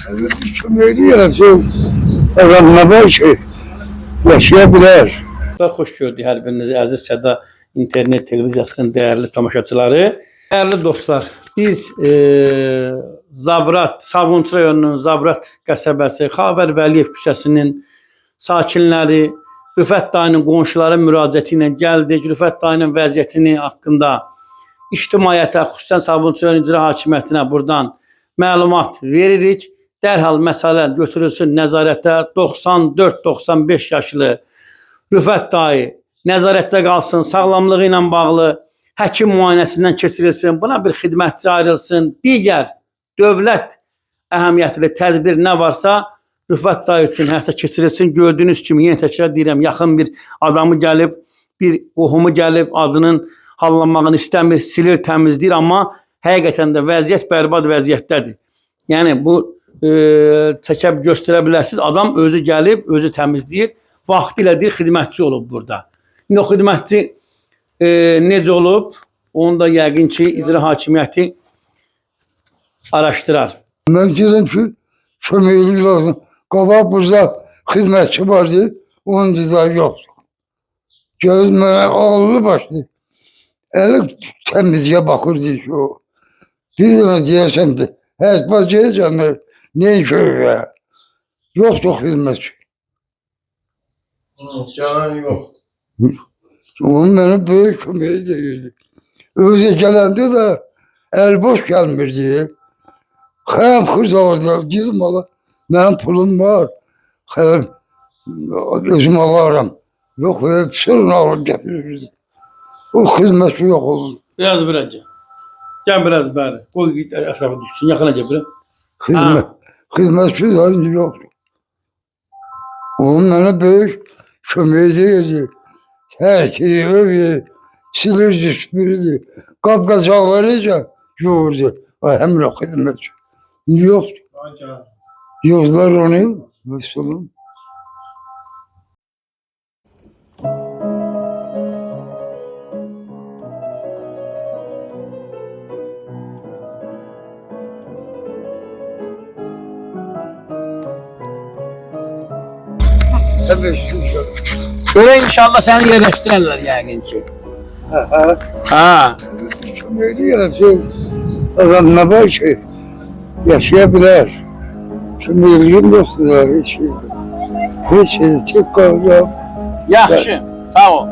Köməkli yaratıyor. Adam ne var ki yaşayabilir. Xoş gördük hər birinizi əziz Səda internet televiziyasının dəyərli tamaşaçıları. Dəyərli dostlar, biz Zabrat, Sabunçu rayonunun Zabrat qəsəbəsi, Xavər Vəliyev küçəsinin sakinləri, Rüfət dayının qonşuları müraciəti ilə gəldik. Rüfət dayının vəziyyətini haqqında ictimaiyyətə, xüsusən Sabunçu rayon icra hakimiyyətinə buradan məlumat veririk. Dərhal məsələ götürülsün nəzarətə. 94-95 yaşlı Rüfət dayı nəzarətdə qalsın, sağlamlığı ilə bağlı həkim müayinəsindən keçirilsin, buna bir xidmətçi ayrılsın, digər dövlət əhəmiyyətli tədbir nə varsa Rüfət dayı üçün həyata keçirilsin. Gördüyünüz kimi, yenə təkrar deyirəm, yaxın bir adamı gəlib, bir qohumu gəlib, adının hallanmağını istəmir, silir, təmizləyir, amma həqiqətən də vəziyyət bərbad vəziyyətdədir. Yəni bu çəkə göstərə bilərsiniz, adam özü gəlib, özü təmizləyir. Vaxtilə deyir, xidmətçi olub burada. İndi o xidmətçi necə olub, onu da yəqin ki, icra hakimiyyəti araşdırar. Ben dedim ki köməkli lazım. Qabaq burada xidmətçi vardı, onun cezayı yoktu. Gəlib mənə ağlı başlı. Eli təmizliğe bakırdı ki o. Bir dənə deyəsən de, hər bacayacaq, neyin köyə? Yoktu xidmətçi. Canan yok. Onun bana böyük kömeği değildi. Özü gelendi de el boş gelmirdi. Hem kız alırdı, dedim valla benim pulum var. Hem özüm alırım. Yok hepsini alıp getirirdi. O hizmetçi yok oldu. Biraz gel. Gel biraz bari. Koy git aşağı düşsün. Yakına gel biraz. Hizmetçi de yoktu. Onun bana büyük kömeği değildi. Her şeyi övüyor, silirdi, süpürürdü. Kapkazaklarıca yoğurdu. Hem hizmetçi. Yoktu. Yoklar onu. Mesela. Böyle inşallah seni yerleştirirler yəqin ki. Ha. Köməkli yaratıyor. Adam ne var ki yaşayabilir. Köməkliğim yoktu da hiç şey. Hiç şey, tek kalacağım. Yaxşı. Sağ ol.